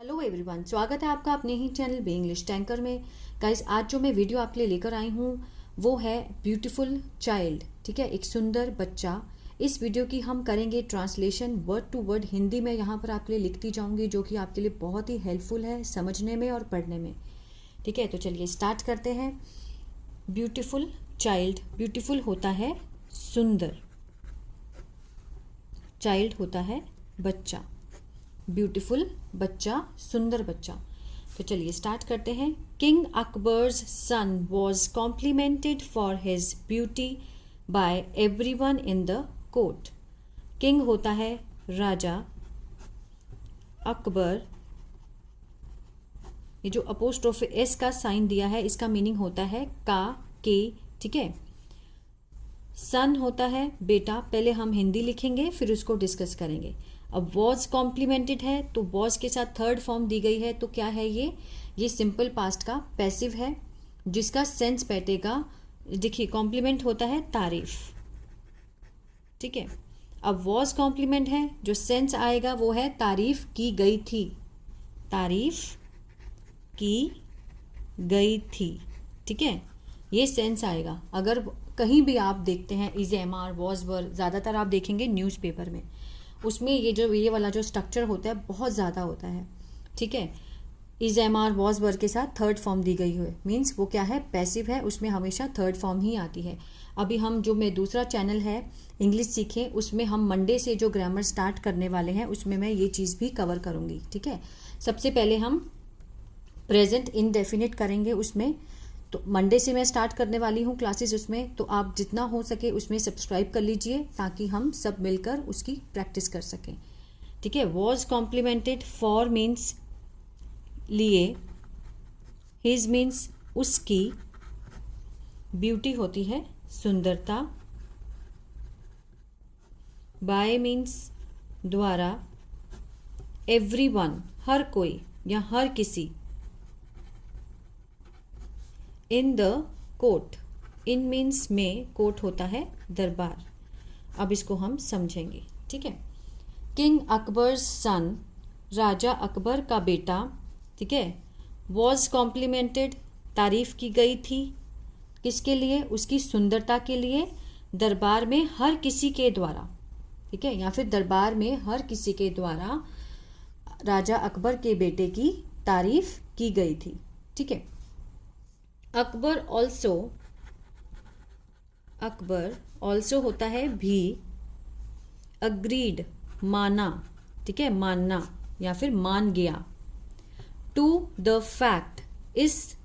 Hello everyone, स्वागत है आपका अपने ही चैनल बी इंग्लिश टैंकर में। गाइस, आज जो मैं वीडियो आपके लिए लेकर आई हूँ वो है ब्यूटीफुल चाइल्ड। ठीक है, एक सुंदर बच्चा। इस वीडियो की हम करेंगे translation word to word Hindi में, यहाँ पर आपके लिए लिखती जाऊँगी, जो कि आपके लिए बहुत ही हेल्पफुल है समझने में और पढ़ने में। ठीक है, तो चलिए स्टार्ट करते हैं। ब्यूटीफुल चाइल्ड, ब्यूटीफुल होता है सुंदर, चाइल्ड होता है बच्चा, ब्यूटीफुल बच्चा, सुंदर बच्चा। तो चलिए स्टार्ट करते हैं। King Akbar's son was complimented for his beauty by everyone in the court. King होता है राजा, अकबर, ये जो अपोस्ट्रोफी एस का साइन दिया है इसका मीनिंग होता है का, के। ठीक है, सन होता है बेटा। पहले हम हिंदी लिखेंगे फिर उसको डिस्कस करेंगे। अब वॉज कॉम्प्लीमेंटेड है तो वॉज के साथ थर्ड फॉर्म दी गई है, तो क्या है ये सिंपल पास्ट का पैसिव है, जिसका सेंस बैठेगा। देखिए, कॉम्प्लीमेंट होता है तारीफ। ठीक है, अब वॉज कॉम्प्लीमेंट है, जो सेंस आएगा वो है तारीफ की गई थी, तारीफ की गई थी। ठीक है, ये सेंस आएगा। अगर कहीं भी आप देखते हैं इज, एम आर, वॉज, वर, ज़्यादातर आप देखेंगे न्यूज़पेपर में, उसमें ये वाला जो स्ट्रक्चर होता है बहुत ज़्यादा होता है। ठीक है, इज, एम आर, वॉज, वर के साथ थर्ड फॉर्म दी गई हुई, मीन्स वो क्या है, पैसिव है, उसमें हमेशा थर्ड फॉर्म ही आती है। अभी हम जो मैं दूसरा चैनल है इंग्लिश सीखें, उसमें हम मंडे से जो ग्रामर स्टार्ट करने वाले हैं उसमें मैं ये चीज़ भी कवर करूँगी। ठीक है, सबसे पहले हम प्रेजेंट इनडेफिनिट करेंगे उसमें, तो मंडे से मैं स्टार्ट करने वाली हूँ क्लासेस उसमें, तो आप जितना हो सके उसमें सब्सक्राइब कर लीजिए ताकि हम सब मिलकर उसकी प्रैक्टिस कर सकें। ठीक है, वॉज कॉम्प्लीमेंटेड, फॉर मीन्स लिए, हिज मीन्स उसकी, ब्यूटी होती है सुंदरता, बाय मीन्स द्वारा, एवरीवन हर कोई या हर किसी, इन द कोर्ट, इन मीन्स में, कोर्ट होता है दरबार। अब इसको हम समझेंगे। ठीक है, किंग अकबर्स सन, राजा अकबर का बेटा। ठीक है, वॉज कॉम्प्लीमेंटेड, तारीफ की गई थी, किसके लिए, उसकी सुंदरता के लिए, दरबार में हर किसी के द्वारा। ठीक है, या फिर दरबार में हर किसी के द्वारा राजा अकबर के बेटे की तारीफ की गई थी। ठीक है, अकबर ऑल्सो होता है भी, अग्रीड माना। ठीक है, मानना या फिर मान गया, टू द फैक्ट इस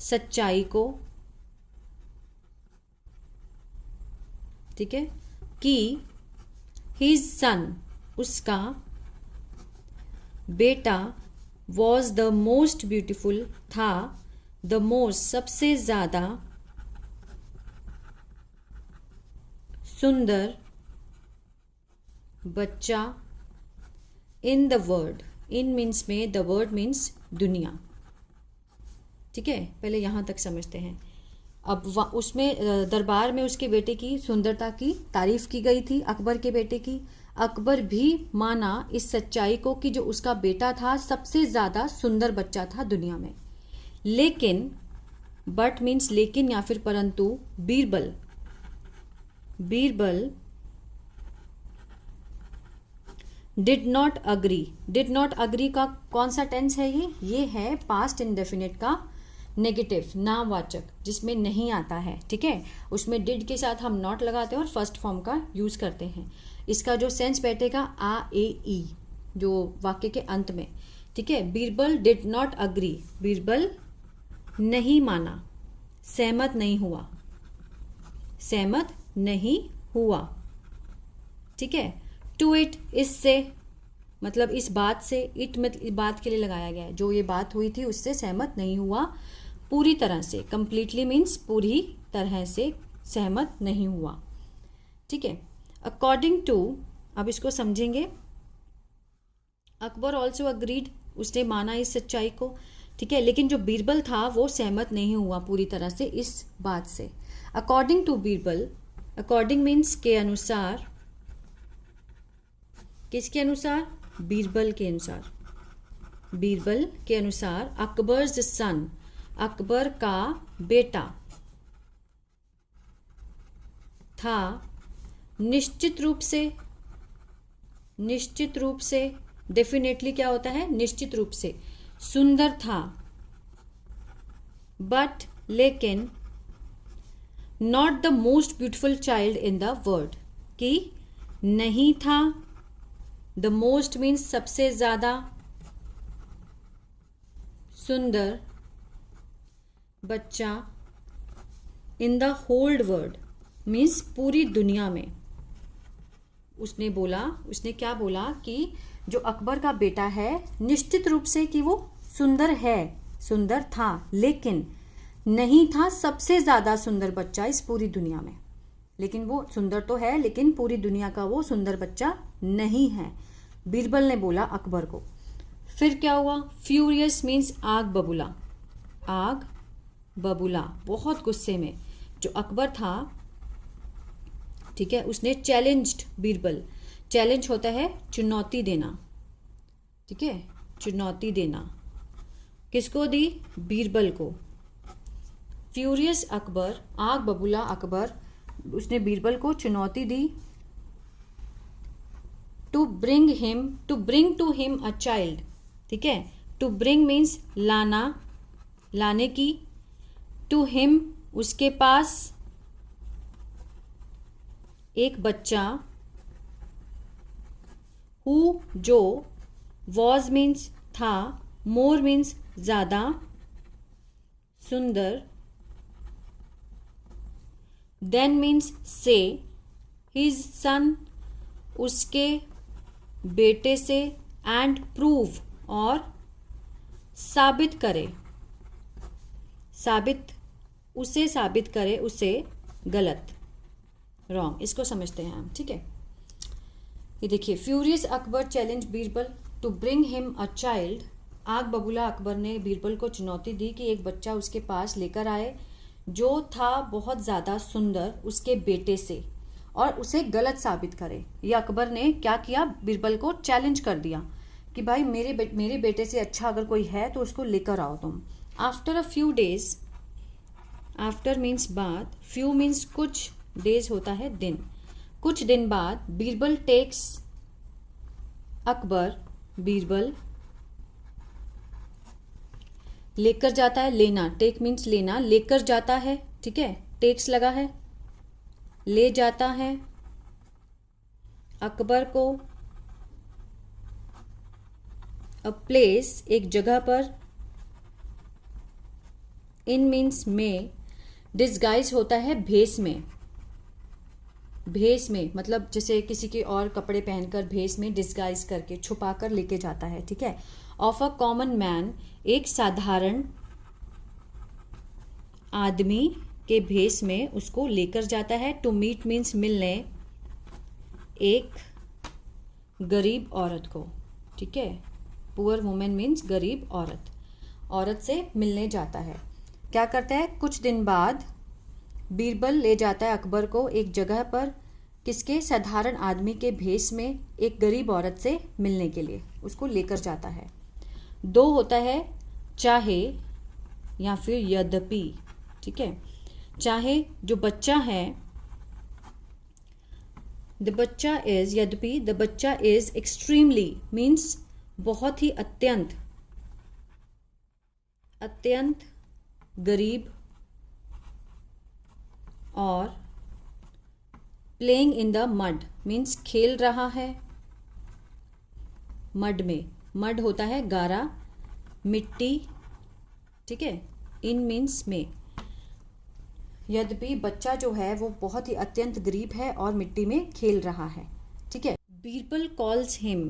सच्चाई को। ठीक है, कि हिज सन उसका बेटा, वॉज द मोस्ट ब्यूटिफुल था, द मोस्ट सबसे ज्यादा, सुंदर बच्चा, in the world, in means में, द वर्ल्ड मीन्स दुनिया। ठीक है, पहले यहाँ तक समझते हैं। अब उसमें दरबार में उसके बेटे की सुंदरता की तारीफ की गई थी, अकबर के बेटे की। अकबर भी माना इस सच्चाई को कि जो उसका बेटा था सबसे ज़्यादा सुंदर बच्चा था दुनिया में। लेकिन, बट मीन्स लेकिन या फिर परंतु, बीरबल डिड नॉट अग्री का कौन सा टेंस है ये है पास्ट इंडेफिनिट का नेगेटिव, नामवाचक, जिसमें नहीं आता है। ठीक है, उसमें डिड के साथ हम नॉट लगाते हैं और फर्स्ट फॉर्म का यूज करते हैं। इसका जो सेंस बैठेगा आ, ए, ई, जो वाक्य के अंत में। ठीक है, Birbal did not agree, Birbal नहीं माना, सहमत नहीं हुआ। ठीक है, टू इट, इससे, मतलब इस बात से, इट मतलब बात के लिए लगाया गया है, जो ये बात हुई थी उससे सहमत नहीं हुआ पूरी तरह से, कंप्लीटली मीन्स पूरी तरह से सहमत नहीं हुआ। ठीक है, अकॉर्डिंग टू, अब इसको समझेंगे। अकबर ऑल्सो अग्रीड, उसने माना इस सच्चाई को। ठीक है, लेकिन जो बीरबल था वो सहमत नहीं हुआ पूरी तरह से इस बात से। According to Birbal, according means के अनुसार, किसके अनुसार, बीरबल के अनुसार। बीरबल के अनुसार अकबर्स सन, अकबर का बेटा था निश्चित रूप से, डेफिनेटली क्या होता है, निश्चित रूप से सुंदर था, बट लेकिन not the most beautiful child in the world, कि नहीं था, द मोस्ट मीन्स सबसे ज्यादा, सुंदर बच्चा, in the whole world means पूरी दुनिया में। उसने क्या बोला कि जो अकबर का बेटा है निश्चित रूप से कि वो सुंदर है, सुंदर था, लेकिन नहीं था सबसे ज्यादा सुंदर बच्चा इस पूरी दुनिया में। लेकिन वो सुंदर तो है, लेकिन पूरी दुनिया का वो सुंदर बच्चा नहीं है, बीरबल ने बोला अकबर को। फिर क्या हुआ, फ्यूरियस मीन्स आग बबूला, आग बबूला, बहुत गुस्से में जो अकबर था, ठीक है, उसने चैलेंज्ड बीरबल। चैलेंज होता है चुनौती देना, ठीक है, चुनौती देना, किसको दी, बीरबल को। फ्यूरियस अकबर, आग बबूला अकबर, उसने बीरबल को चुनौती दी to bring to him a child, ठीक है, टू ब्रिंग मीन्स लाना, लाने की, टू हिम उसके पास, एक बच्चा, हु जो, वॉज मीन्स था, मोर मीन्स ज्यादा, सुंदर, देन मीन्स से, हिज सन उसके बेटे से, एंड प्रूव और साबित करे, साबित करे उसे गलत, रॉन्ग। इसको समझते हैं हम, ठीक है। ये देखिए, furious Akbar challenge Birbal to bring him a child, आग बबूला अकबर ने बीरबल को चुनौती दी कि एक बच्चा उसके पास लेकर आए जो था बहुत ज़्यादा सुंदर उसके बेटे से, और उसे गलत साबित करे। ये अकबर ने क्या किया, बीरबल को चैलेंज कर दिया कि भाई मेरे बेटे से अच्छा अगर कोई है तो उसको लेकर आओ तुम। After a few days, after means बाद, फ्यू मीन्स कुछ, डेज होता है दिन, कुछ दिन बाद, बीरबल टेक्स अकबर, बीरबल लेकर जाता है, लेना, टेक मीन्स लेना, लेकर जाता है, ठीक है, टेक्स लगा है, ले जाता है अकबर को अ प्लेस, एक जगह पर, इन मीन्स में, डिस्गाइज होता है भेस में, भेस में मतलब जैसे किसी के और कपड़े पहनकर भेस में डिस्गाइज करके छुपा कर लेके जाता है, ठीक है। ऑफ अ कॉमन मैन, एक साधारण आदमी के भेस में उसको लेकर जाता है। टू मीट मीन्स मिलने, एक गरीब औरत को, ठीक है, पुअर वुमेन मीन्स गरीब औरत, औरत से मिलने जाता है। क्या करता है, कुछ दिन बाद बीरबल ले जाता है अकबर को एक जगह पर, किसके, साधारण आदमी के भेस में एक गरीब औरत से मिलने के लिए उसको लेकर जाता है। दो होता है चाहे या फिर यद्यपि, ठीक है। चाहे जो बच्चा है, द बच्चा इज, यद्यपि द बच्चा इज एक्सट्रीमली मीन्स बहुत ही, अत्यंत, अत्यंत गरीब, और playing in the mud means खेल रहा है मड में, मड होता है गारा, मिट्टी, ठीक है, इन मीन्स में। यद्यपि बच्चा जो है वो बहुत ही अत्यंत गरीब है और मिट्टी में खेल रहा है, ठीक है। Birbal calls him,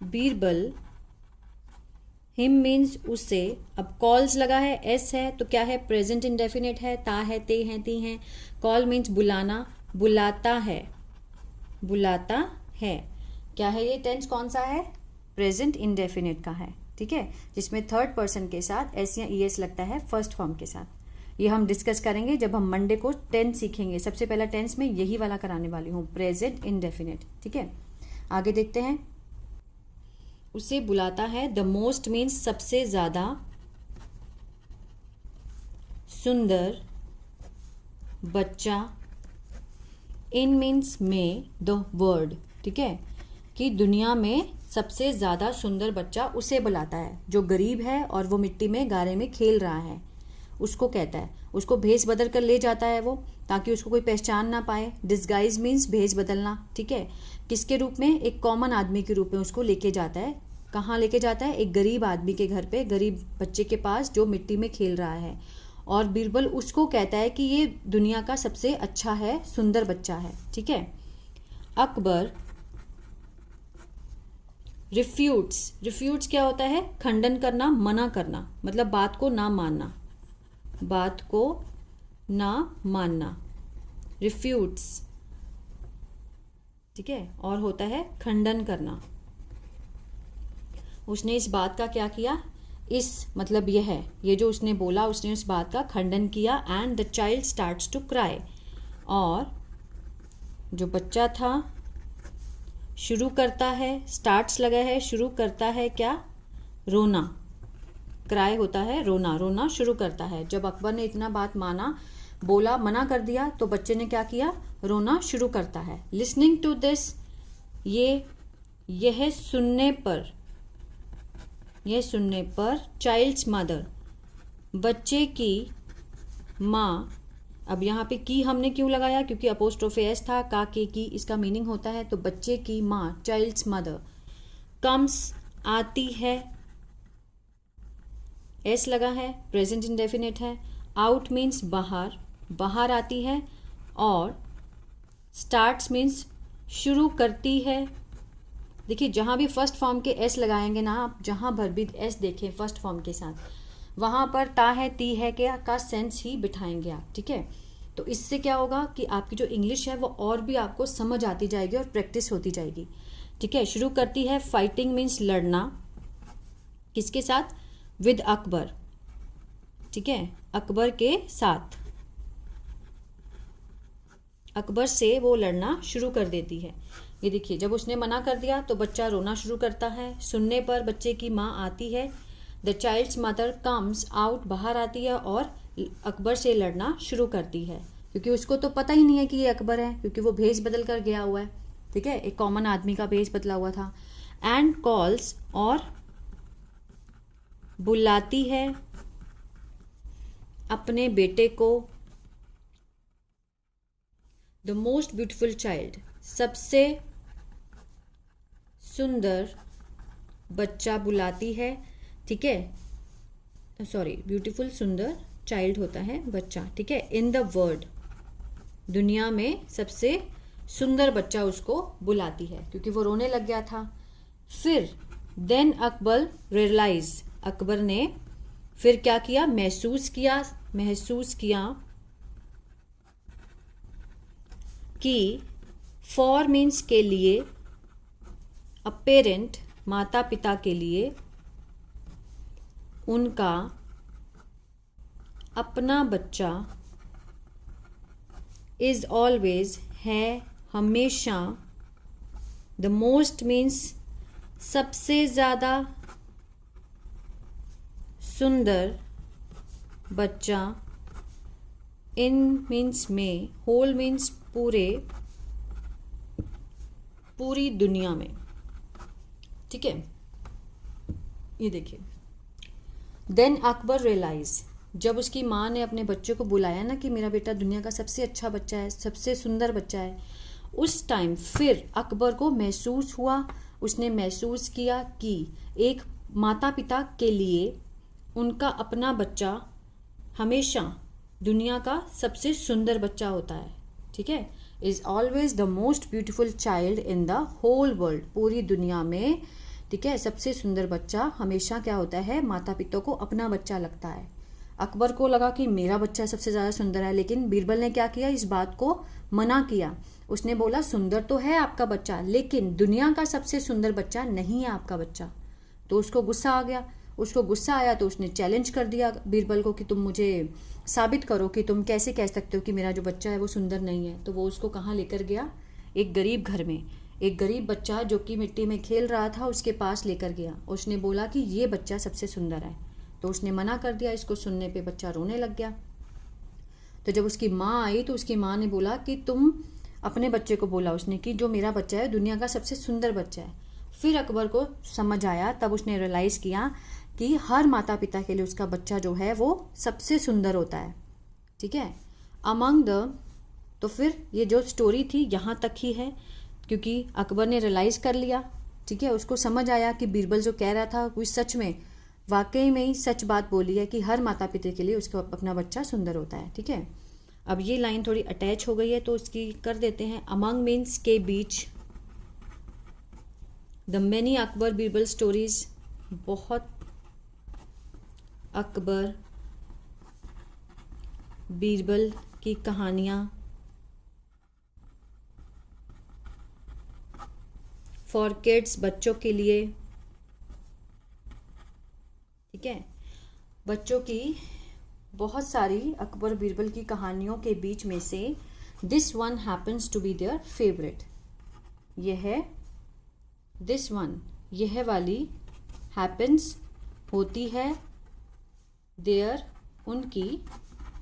Birbal, him means उसे, अब कॉल्स लगा है, एस है तो क्या है, प्रेजेंट इंडेफिनिट है, ता है, ते हैं, ती हैं। कॉल मीन्स बुलाना, बुलाता है, बुलाता है। क्या है ये टेंस, कौन सा है, प्रेजेंट इंडेफिनिट का है, ठीक है, जिसमें थर्ड पर्सन के साथ एस या ई एस लगता है फर्स्ट फॉर्म के साथ। ये हम डिस्कस करेंगे जब हम मंडे को टेंस सीखेंगे। सबसे पहला टेंस में यही वाला कराने वाली हूँ, प्रेजेंट इंडेफिनिट, ठीक है। आगे देखते हैं। उसे बुलाता है, द मोस्ट मीन्स सबसे ज़्यादा, सुंदर बच्चा, इन मीन्स में, द वर्ल्ड, ठीक है, कि दुनिया में सबसे ज़्यादा सुंदर बच्चा उसे बुलाता है जो गरीब है और वो मिट्टी में गारे में खेल रहा है, उसको कहता है। उसको भेष बदल कर ले जाता है वो, ताकि उसको कोई पहचान ना पाए। डिस्गाइज मीन्स भेष बदलना, ठीक है। किसके रूप में? एक कॉमन आदमी के रूप में उसको लेके जाता है। कहाँ लेके जाता है? एक गरीब आदमी के घर पे, गरीब बच्चे के पास जो मिट्टी में खेल रहा है। और बीरबल उसको कहता है कि ये दुनिया का सबसे अच्छा है, सुंदर बच्चा है, ठीक है। अकबर रिफ्यूट्स क्या होता है? खंडन करना, मना करना, मतलब बात को ना मानना, बात को ना मानना, रिफ्यूट्स, ठीक है। और होता है खंडन करना। उसने इस बात का क्या किया? इस मतलब यह है, ये जो उसने बोला, उसने उस बात का खंडन किया। And the child starts to cry, और जो बच्चा था शुरू करता है, स्टार्ट्स लगा है, शुरू करता है क्या? रोना। क्राई होता है रोना, रोना शुरू करता है। जब अकबर ने इतना बात माना, बोला, मना कर दिया, तो बच्चे ने क्या किया? रोना शुरू करता है। लिसनिंग टू दिस, यह सुनने पर चाइल्ड्स मदर, बच्चे की माँ। अब यहाँ पे की हमने क्यों लगाया? क्योंकि अपोस्ट्रोफे एस था, का के की, इसका मीनिंग होता है तो बच्चे की माँ, चाइल्ड्स मदर। कम्स आती है, एस लगा है, प्रेजेंट इंडेफिनिट है। आउट मीन्स बाहर, बाहर आती है। और स्टार्ट्स मीन्स शुरू करती है। देखिए, जहाँ भी फर्स्ट फॉर्म के एस लगाएंगे ना आप, जहाँ भर भी एस देखें फर्स्ट फॉर्म के साथ, वहाँ पर ता है, ती है, क्या का सेंस ही बिठाएंगे आप, ठीक है। तो इससे क्या होगा कि आपकी जो इंग्लिश है वो और भी आपको समझ आती जाएगी और प्रैक्टिस होती जाएगी, ठीक है। शुरू करती है, फाइटिंग मीन्स लड़ना, किसके साथ? विद अकबर, ठीक है, अकबर के साथ, अकबर से वो लड़ना शुरू कर देती है। ये देखिए, जब उसने मना कर दिया तो बच्चा रोना शुरू करता है। सुनने पर बच्चे की माँ आती है, the child's mother comes out, बाहर आती है और अकबर से लड़ना शुरू करती है। क्योंकि उसको तो पता ही नहीं है कि ये अकबर है, क्योंकि वो भेष बदल कर गया हुआ है, ठीक है, एक कॉमन आदमी का भेष बदला हुआ था। एंड कॉल्स, और बुलाती है अपने बेटे को, द मोस्ट ब्यूटिफुल चाइल्ड, सबसे सुंदर बच्चा बुलाती है, ठीक है। सॉरी, ब्यूटीफुल सुंदर चाइल्ड होता है बच्चा, ठीक है। इन द वर्ल्ड, दुनिया में सबसे सुंदर बच्चा उसको बुलाती है, क्योंकि वो रोने लग गया था। फिर देन अकबर रियलाइज, अकबर ने फिर क्या किया? महसूस किया कि फॉर मीन्स के लिए, अ पेरेंट माता पिता के लिए, उनका अपना बच्चा, इज ऑलवेज है हमेशा, द मोस्ट मीन्स सबसे ज़्यादा, सुंदर बच्चा, इन मीन्स में, होल मीन्स पूरी दुनिया में, ठीक है। ये देखिए, देन अकबर रियलाइज, जब उसकी माँ ने अपने बच्चे को बुलाया ना कि मेरा बेटा दुनिया का सबसे अच्छा बच्चा है, सबसे सुंदर बच्चा है, उस टाइम फिर अकबर को महसूस हुआ, उसने महसूस किया कि एक माता पिता के लिए उनका अपना बच्चा हमेशा दुनिया का सबसे सुंदर बच्चा होता है, ठीक है। Is always the most beautiful child in the whole world, पूरी दुनिया में, ठीक है, सबसे सुंदर बच्चा हमेशा क्या होता है? माता पिता को अपना बच्चा लगता है। अकबर को लगा कि मेरा बच्चा सबसे ज़्यादा सुंदर है, लेकिन बीरबल ने क्या किया? इस बात को मना किया। उसने बोला, सुंदर तो है आपका बच्चा, लेकिन दुनिया का सबसे सुंदर बच्चा नहीं है आपका बच्चा। तो उसको गुस्सा आ गया। उसको गुस्सा आया तो उसने चैलेंज कर दिया बीरबल को कि तुम मुझे साबित करो कि तुम कैसे कह सकते हो कि मेरा जो बच्चा है वो सुंदर नहीं है। तो वो उसको कहाँ लेकर गया? एक गरीब घर में, एक गरीब बच्चा जो कि मिट्टी में खेल रहा था उसके पास लेकर गया। उसने बोला कि ये बच्चा सबसे सुंदर है, तो उसने मना कर दिया। इसको सुनने पे बच्चा रोने लग गया। तो जब उसकी माँ आई तो उसकी माँ ने बोला कि तुम अपने बच्चे को बोला उसने कि जो मेरा बच्चा है दुनिया का सबसे सुंदर बच्चा है। फिर अकबर को समझ आया, तब उसने रियलाइज़ किया कि हर माता पिता के लिए उसका बच्चा जो है वो सबसे सुंदर होता है। ठीक है, अमंग द, तो फिर ये जो स्टोरी थी यहाँ तक ही है, क्योंकि अकबर ने रियलाइज़ कर लिया। ठीक है, उसको समझ आया कि बीरबल जो कह रहा था वो सच में वाकई में ही सच बात बोली है कि हर माता पिता के लिए उसका अपना बच्चा सुंदर होता है। ठीक है, अब ये लाइन थोड़ी अटैच हो गई है तो उसकी कर देते हैं। अमंग मीन्स के बीच, the many Akbar Birbal stories, बहुत अकबर बीरबल की कहानियाँ, फॉर किड्स बच्चों के लिए। ठीक है, बच्चों की बहुत सारी अकबर बीरबल की कहानियों के बीच में से this one happens to be their favourite. यह है दिस वन, यह वाली, हैपन्स होती है, देयर उनकी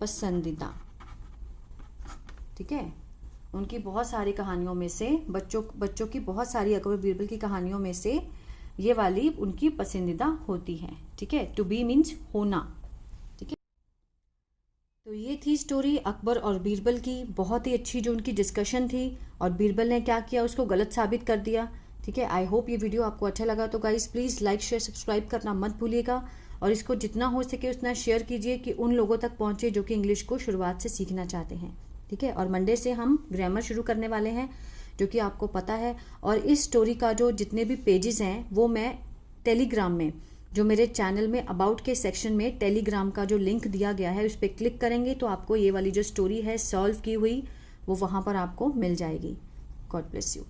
पसंदीदा। ठीक है, उनकी बहुत सारी कहानियों में से बच्चों की बहुत सारी अकबर बीरबल की कहानियों में से ये वाली उनकी पसंदीदा होती है। ठीक है, टू बी मीन्स होना। ठीक है, तो ये थी स्टोरी अकबर और बीरबल की, बहुत ही अच्छी जो उनकी डिस्कशन थी, और बीरबल ने क्या किया, उसको गलत साबित कर दिया। ठीक है, आई होप ये वीडियो आपको अच्छा लगा। तो guys please like share subscribe करना मत भूलिएगा, और इसको जितना हो सके उतना शेयर कीजिए कि उन लोगों तक पहुँचे जो कि इंग्लिश को शुरुआत से सीखना चाहते हैं। ठीक है, और मंडे से हम ग्रामर शुरू करने वाले हैं जो कि आपको पता है। और इस स्टोरी का जो जितने भी पेजेस हैं वो मैं टेलीग्राम में, जो मेरे चैनल में अबाउट के सेक्शन में टेलीग्राम का जो लिंक दिया गया है उस पर क्लिक करेंगे तो आपको ये वाली जो स्टोरी है सॉल्व की हुई वो वहाँ पर आपको मिल जाएगी। God bless you.